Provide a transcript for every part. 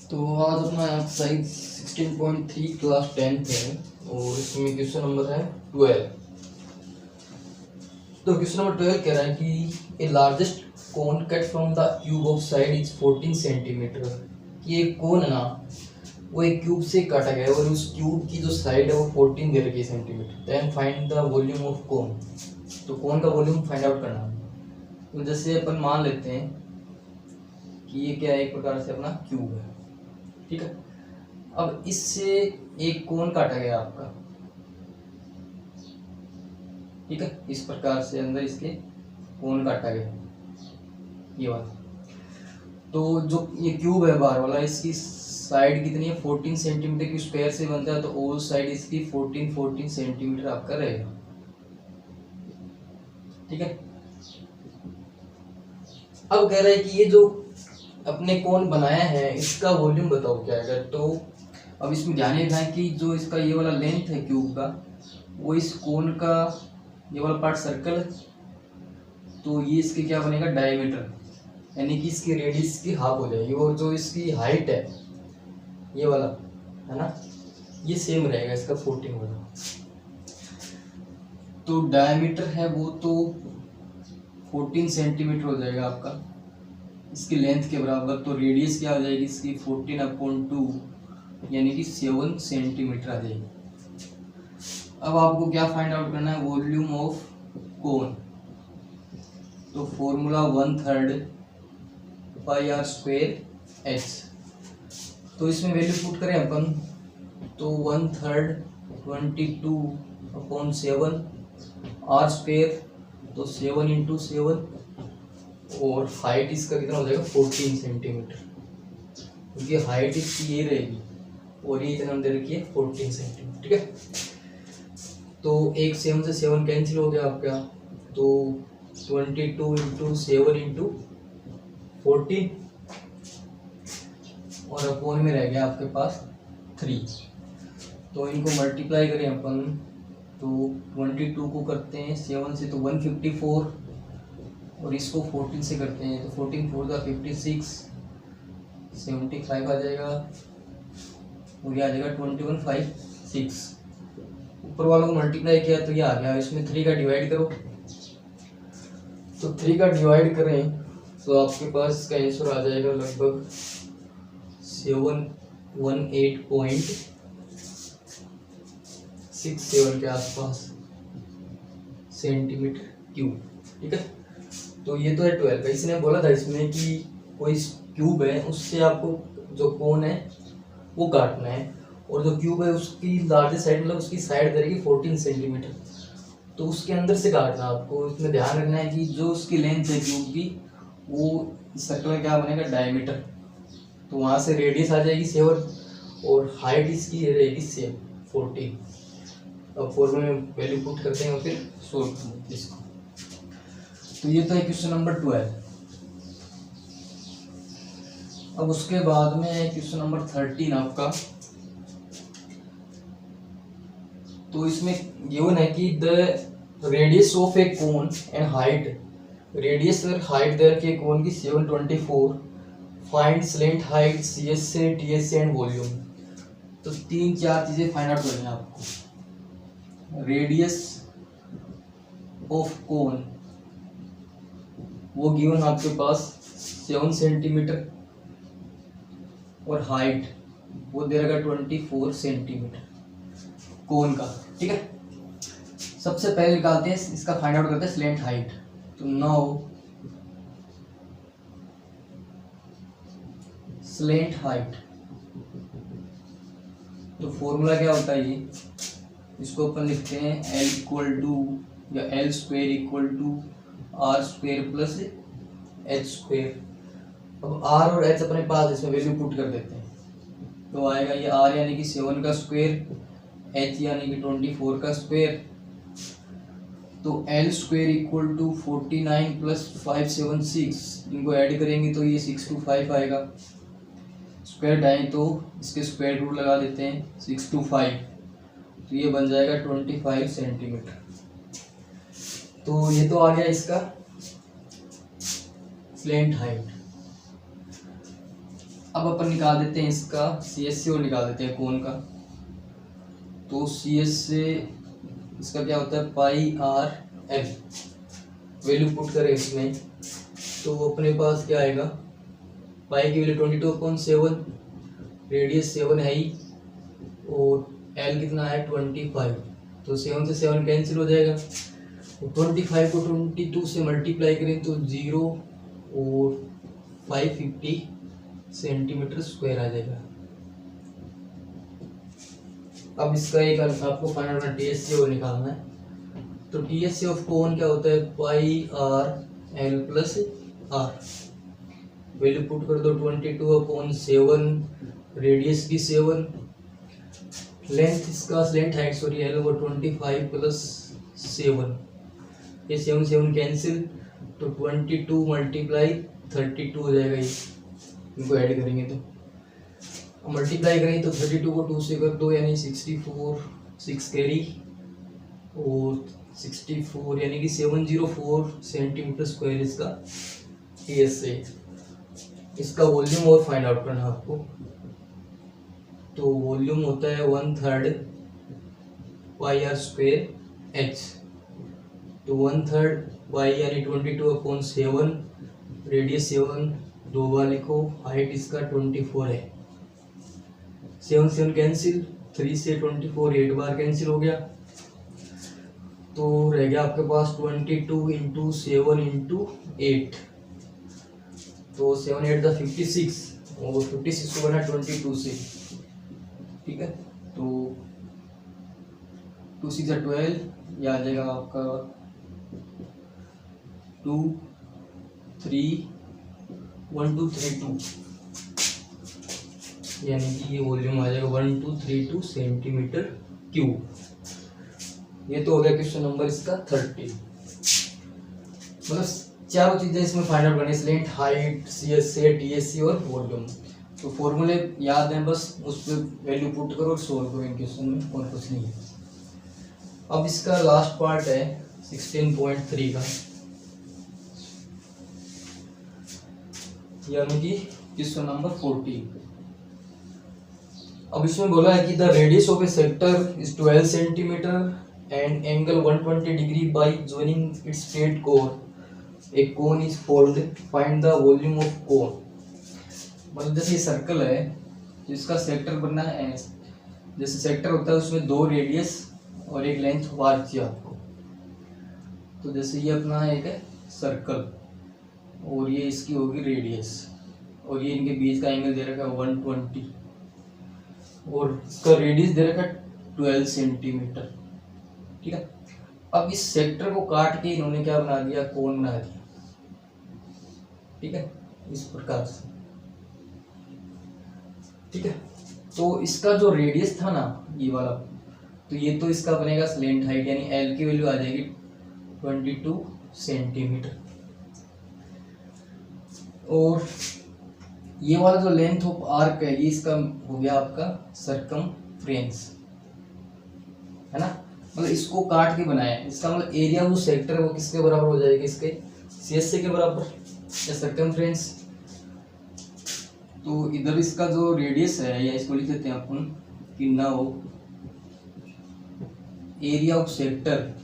तो आज अपना एक्सरसाइज 16.3 क्लास 10th है और इसमें क्वेश्चन नंबर है 12। तो क्वेश्चन नंबर 12 कह रहा है कि a largest cone cut from the cube of side is 14 centimetre. कि एक कोन है ना, वो एक क्यूब से काटा गया है और उस क्यूब की जो साइड है वो 14 दे रखी है centimetre. Then find the volume of cone. तो कोन का वॉल्यूम फाइंड आउट करना है। तो जैसे अपन मान लेते हैं कि ये क्या है, एक प्रकार से अपना क्यूब है, ठीक है। अब इससे एक कोन काटा गया आपका, ठीक है। इस प्रकार से अंदर इसके कोन काटा गया, ये वाला। तो जो ये क्यूब है बाहर वाला, इसकी साइड कितनी है, 14 सेंटीमीटर की स्क्वायर से बनता है। तो ऑल साइड इसकी 14 सेंटीमीटर आपका रहेगा, ठीक है। अब कह रहा है कि ये जो अपने कोन बनाया है इसका वॉल्यूम बताओ क्या है। तो अब इसमें ध्यान रखना है कि जो इसका ये वाला लेंथ है क्यूब का, वो इस कोन का ये वाला पार्ट सर्कल है, तो ये इसके क्या बनेगा, डायमीटर, यानी कि इसकी रेडियस की हाफ हो जाएगी। और जो इसकी हाइट है ये वाला है ना, ये सेम रहेगा इसका 14 वाला। तो डायमीटर है वो तो 14 सेंटीमीटर हो जाएगा आपका इसकी लेंथ के बराबर। तो रेडियस क्या हो जाएगी इसकी 14/2, यानी कि 7 सेंटीमीटर आ जाएगी। अब आपको क्या फाइंड आउट करना है, वॉल्यूम ऑफ कोन। तो formula 1/3 pi are square h. तो इसमें वैल्यू पुट करें अपन, तो 1/3 22/7 आर स्क्वायर, तो 7 × 7, और हाइट इसका कितना हो जाएगा 14 सेंटीमीटर, क्योंकि हाइट इसकी ये रहेगी और ये इतना दे रखी है 14 सेंटीमीटर, ठीक है। तो एक 7 से 7 कैंसिल हो गया आपका, तो 22 × 7 × 14, और अपोन में रह गया आपके पास 3। तो इनको मल्टीप्लाई करें अपन, तो 22 को करते हैं 7 से तो 154, और इसको 14 से करते हैं तो 14 4 का 56, 75 आ जाएगा, और ये आ जाएगा 21 5 6। ऊपर वालों को मल्टीप्लाई किया तो ये आ गया। इसमें 3 का डिवाइड करो, तो 3 का डिवाइड करें तो आपके पास इसका आंसर आ जाएगा लगभग 718.67 के आसपास सेंटीमीटर क्यूब, ठीक है। तो ये तो है 12 का। इसने बोला था इसमें कि कोई क्यूब है, उससे आपको जो कोन है वो काटना है, और जो क्यूब है उसकी लार्जेस्ट साइड, मतलब उसकी साइड करेगी 14 सेंटीमीटर, तो उसके अंदर से काटना आपको। इसमें ध्यान रखना है कि जो उसकी लेंथ है क्यूब की, वो सर्कल में क्या बनेगा, डायमीटर। तो वहाँ से रेडियस आ जाएगी 7, और हाइट इसकी रहेगी सेम 14। अब फॉर्मूले में वैल्यू पुट करते हैं और फिर सोल्व करते हैं इसको। तो ये तो है क्वेश्चन नंबर 12। अब उसके बाद में है क्वेश्चन नंबर 13 आपका। तो इसमें गिवन है कि the radius of a cone and height, radius और हाइट दे रखी है कोन की 724, find slant height C S से टी एस से एंड वॉल्यूम। तो 3-4 चीजें फाइंड आउट करनी है आपको। रेडियस ऑफ कोन वो गिवन आपके पास 7 सेंटीमीटर, और हाइट वो दे रखा 24 सेंटीमीटर कोन का, ठीक है। सबसे पहले निकालते हैं इसका फाइंड आउट करते हैं स्लेंट हाइट। तो नाउ स्लेंट हाइट, तो फॉर्मूला क्या होता है, ये इसको अपन लिखते हैं L = या L² = R² + H²। अब R और H अपने पास, इसमें वैल्यू पुट कर देते हैं, तो आएगा ये R यानी कि 7 का स्क्वायर, H यानी कि 24 का स्क्वायर। तो L² = 49 + 576, इनको ऐड करेंगे तो ये 625 आएगा। स्क्वायर डाएं तो इसके स्क्वायर रूट लगा देते हैं 625, तो ये बन जाएगा 25 सेंटीमीटर। तो ये तो आ गया इसका स्लेंट हाइट। अब अपन निकाल देते हैं इसका सी एस से और निकाल देते हैं कोण का। तो सी एस से इसका क्या होता है pi r L, value put करें इसमें तो अपने पास क्या आएगा, पाई की वैल्यू 22/7, रेडियस 7 है ही, और एल कितना है 25, तो 7 से 7 कैंसिल हो जाएगा। तो 25 को 22 से मल्टीप्लाई करें तो 0 और 550 सेंटीमीटर स्क्वायर आ जाएगा। अब इसका एक आपको फाइनल करना टीएससी और निकालना है। तो टीएससी ऑफ कोण क्या होता है pi r l plus r, value put कर दो 22/7, रेडियस की 7, लेंथ इसका लेंथ हाइट सॉरी एल वो 25 + 7, ये 7 कैंसिल, तो 22 × 32 हो जाएगा। ये इनको ऐड करेंगे तो मल्टीप्लाई करेंगे तो 32 को 2 से कर दो यानी 64, 6 कैरी और 64 यानी कि 704 सेंटीमीटर स्क्वायर इसका टीएस से। इसका वॉल्यूम और फाइंड आउट करना आपको। तो वॉल्यूम होता है 1/3 पाई आर स्क्वायर एच, तो 1/3 पाई यानी 22/7, रेडियस 7 दो बार लिखो, हाइट इसका 24 है, 7 कैंसिल, 3 से 24 8 बार कैंसिल हो गया, तो रह गया आपके पास 22 × 7 × 8, तो 7 8 दा 56 और 56 को बना 22 से, ठीक है। तो 2 6 12, यह आ जाएगा आपका 2 3 1 2 3 2, यानी कि ये वॉल्यूम आ जाएगा 1232 सेंटीमीटर क्यूब। ये तो हो गया क्वेश्चन नंबर इसका 30। मतलब चारों चीजें इसमें फाइंड आउट करनी है, स्लेंट, हाइट, सीएसए, टीएससी और वॉल्यूम। तो फॉर्मूले याद हैं, बस उस पर वैल्यू पुट करो और सोल्व करो इन क्वेश्चन में, और कुछ नहीं है। अब इसका लास्ट पार्ट है 16.3 का, यानी कि क्वेश्चन नंबर 14। अब इसमें बोला है कि the radius of A sector is 12 centimetre and angle 120 degree by joining it's straight cone, A cone is formed, find the volume of कोन। मतलब जैसे ये सर्कल है जिसका सेक्टर बनना है एस, जैसे सेक्टर होता है उसमें 2 रेडियस और एक लेंथ वार चाहिए आपको। तो जैसे ये अपना एक है सर्कल और ये इसकी होगी रेडियस, और ये इनके बीच का एंगल दे रखा है 120 और इसका रेडियस दे रखा है 12 सेंटीमीटर, ठीक है। अब इस सेक्टर को काट के इन्होंने क्या बना दिया, कोण बना दिया, ठीक है, इस प्रकार से, ठीक है। तो इसका जो रेडियस था ना ये वाला, तो ये तो इसका बनेगा स्लेंट हाइट, यानी एल की वैल्यू आ जाएगी 22 सेंटीमीटर, और ये वाला जो लेंथ ऑफ आर्क है ये इसका हो गया आपका सरकमफ्रेंस, है ना। मतलब इसको काट के बनाया है, इसका मतलब एरिया जो सेक्टर है वो किसके बराबर हो जाएगा, इसके सीएसए के बराबर या सरकमफ्रेंस। तो इधर इसका जो रेडियस है या इसको लिख देते हैं अपन कि नाउ एरिया ऑफ सेक्टर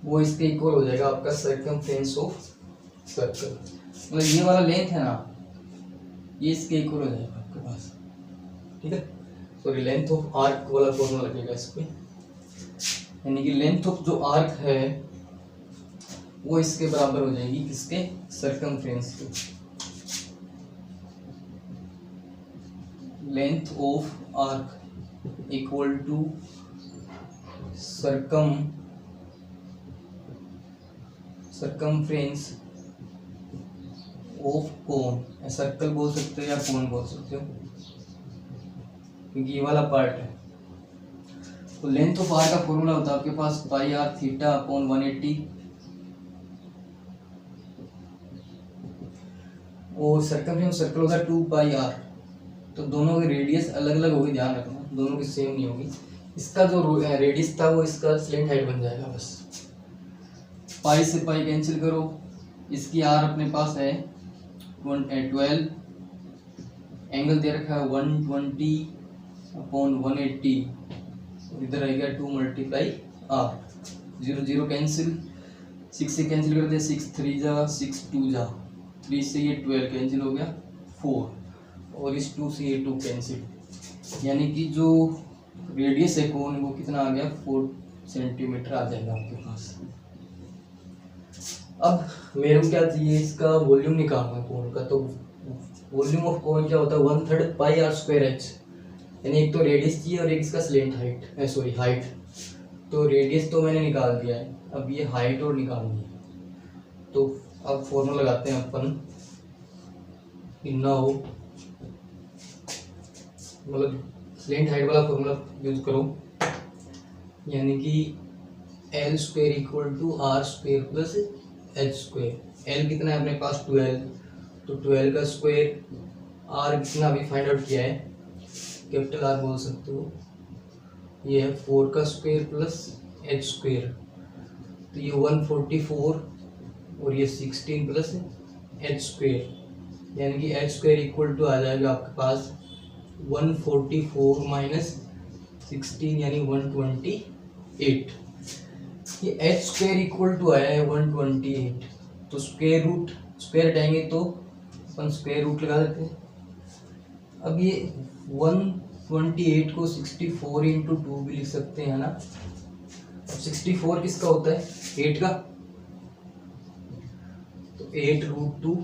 वो इसके इक्वल हो जाएगा आपका सर्कमफ्रेंस ऑफ सर्कल। मतलब ये वाला लेंथ है ना ये इसके इक्वल हो जाएगा आपके पास, ठीक है। सॉरी लेंथ ऑफ आर्क वाला फॉर्मूला लगेगा इस पे, यानी कि लेंथ ऑफ जो आर्क है वो इसके बराबर हो जाएगी किसके, सर्कमफ्रेंस के। Length of arc equal to circumference of cone, circle बोल सकते हो या कोन बोल सकते हो क्योंकि ये वाला पार्ट है। तो लेंथ ऑफ आर का फॉर्मूला होता है आपके पास पाई आर थीटा अपॉन 180, और सर्कमफ्रेंस सर्कल होगा 2 पाई आर। तो दोनों की रेडियस अलग अलग होगी, ध्यान रखना दोनों की सेम नहीं होगी। इसका जो रेडियस था वो इसका स्लेंट हाइट बन जाएगा, बस पाई से पाई कैंसिल करो इसकी आर अपने पास है 12, एंगल दे रखा है 120/180, और इधर रहेगा 2 मल्टीप्लाई आर। 0 0 कैंसिल, 6 से कैंसिल कर दे, 6 3 जा, 6 2 जा, 3 से ये 12 कैंसिल हो गया 4, और इस 2 से ये 2 कैंसिल, यानी कि जो रेडियस है कोन वो कितना आ गया 4 सेंटीमीटर आ जाएगा आपके पास। अब मेरे को क्या चाहिए, इसका वॉल्यूम निकालना कोन का। तो वॉल्यूम ऑफ कोन क्या होता है 1/3 पाई आर स्क्वायर एच, यानी एक तो रेडियस चाहिए और एक इसका स्लेंट हाइट। तो रेडियस तो मैंने निकाल दिया है, अब ये हाइट और निकालनी है। तो अब फॉर्मूला लगाते हैं अपन, नाउ मतलब स्लेंट हाइट वाला फॉर्मूला यूज करो, यानी कि L square equal to R square plus H square. L कितना है अपने पास 12, तो 12 का स्क्वायर, आर कितना अभी फाइंड आउट किया है, कैपिटल आर बोल सकते हो, ये है 4 का स्क्वायर प्लस एच स्क्वायर, तो ये 144, और ये 16 प्लस एच स्क्वायर, यानी कि एच स्क्वायर इक्वल टू आ जाएगा आपके पास 144 माइनस 16 यानी 128। ये एच स्क्वायर इक्वल टू आया है 128, तो स्क्वायर हटाएंगे तो अपन स्क्वायर रूट लगा देते हैं। अब ये 128 को 64 इंटू 2 भी लिख सकते हैं ना। अब 64 किसका होता है 8 का, तो 8√2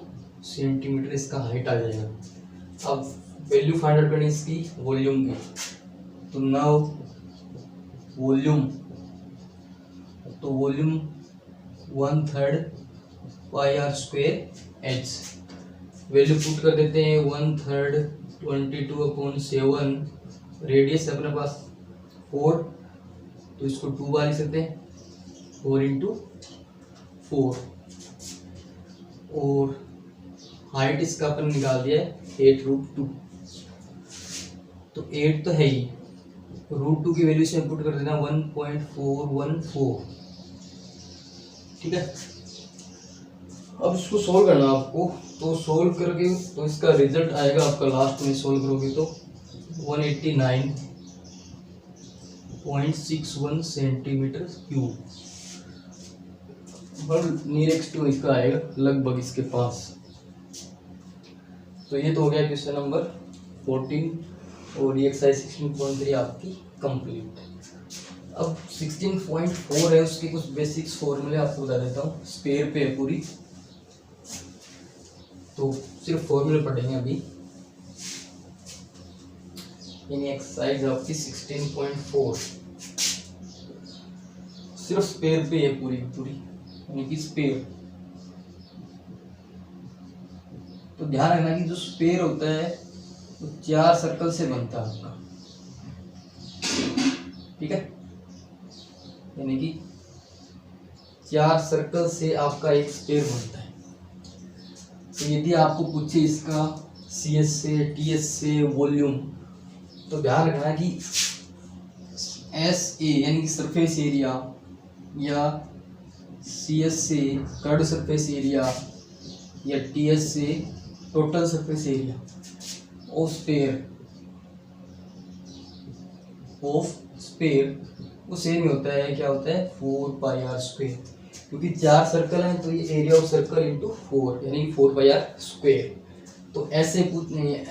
सेंटीमीटर इसका हाइट आ जाएगा। अब वैल्यू फाइंड आउट करनी इसकी वॉल्यूम की, तो नाउ वॉल्यूम, तो volume 1/3 pi are square H, value put कर देते हैं 1/3 22/7, रेडियस है अपने पास 4, तो इसको 2 बार लिख सकते हैं, 4 इंटू 4, और हाइट इसका अपन निकाल दिया है 8√2, तो 8 तो है ही, √2 की वैल्यू से पुट कर देना 1.414, ठीक है। अब इसको सोल्व करना आपको, तो सोल्व करके तो इसका रिजल्ट आएगा आपका, लास्ट में सोल्व करोगे तो 189.61 सेंटीमीटर क्यूब, नियरेस्ट टू इसका आएगा लगभग इसके पास। तो ये तो हो गया क्वेश्चन नंबर 14, और ये एक्सरसाइज 16.3 आपकी कंप्लीट। अब 16.4 है, उसके कुछ बेसिक्स फॉर्मूले आपको बता देता हूँ, स्पेयर पे है पूरी, तो सिर्फ फॉर्मूले पढ़ेंगे अभी। यानी एक्सरसाइज आपकी 16.4 सिर्फ स्पेयर पे है पूरी, यानी कि स्पेयर। तो ध्यान रखना कि जो स्पेयर होता है वो 4 सर्कल से बनता है आपका, ठीक है, यानी कि 4 सर्कल से आपका एक स्पेयर बनता है। तो यदि आपको पूछे इसका CS से TS से वॉल्यूम, तो ध्यान रखना कि SA यानी कि सरफेस एरिया, या CS से कर्ड सरफेस एरिया, या TS से total surface area of sphere वो सेम होता है, क्या होता है 4 पाई आर स्क्वायर, क्योंकि 4 सर्कल हैं तो ये एरिया ऑफ सर्कल इंटू 4 यानी 4 पाई आर स्क्वायर। तो ऐसे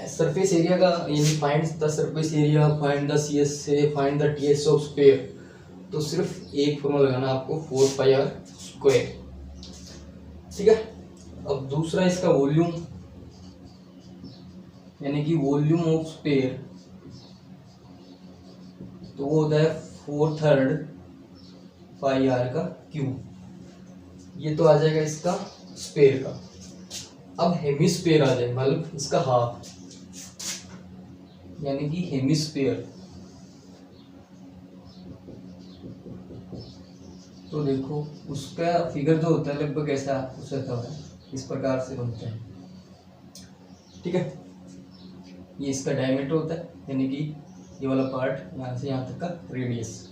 सरफेस एरिया का, यानी find the surface area, find the CS से, find the TS of square, तो सिर्फ एक फॉर्मूला लगाना आपको 4 पाई आर स्क्वायर, ठीक है। अब दूसरा इसका वॉल्यूम, यानी कि वॉल्यूम ऑफ स्पेयर, तो वो होता है 4/3 पाई आर का क्यूब, ये तो आ जाएगा इसका स्पेयर का। अब हेमिस्फेयर आ जाए, मतलब इसका हाफ, यानी कि हेमिस्फेयर, तो देखो उसका फिगर जो होता है लगभग ऐसा कुछ रहता है, इस प्रकार से बनता है, ठीक है। ये इसका डायमीटर होता है, यानी कि ये वाला पार्ट यहाँ से यहाँ तक का रेडियस।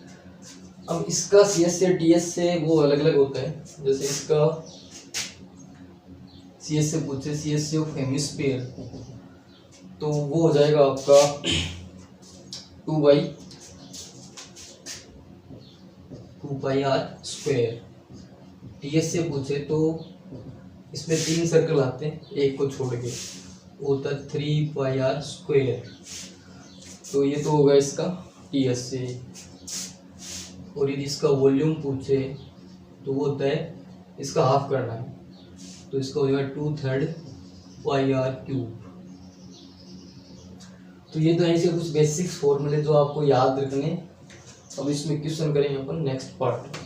अब इसका CS से TS से वो अलग अलग होता है, जैसे इसका सी एस से पूछे C S C of hemisphere, तो वो हो जाएगा आपका 2 पाई r²। टी एस से पूछे तो इसमें 3 सर्कल आते हैं, एक को छोड़ के, होता 3 पाई r²। तो ये तो होगा इसका टी एस से। और यदि इसका वॉल्यूम पूछे तो वो होता है, इसका हाफ करना है, तो इसका हो जाएगा 2/3 πr³। तो ये तो ऐसे कुछ बेसिक्स फॉर्मूले जो आपको याद रखने। अब इसमें क्वेश्चन करेंगे अपन नेक्स्ट पार्ट।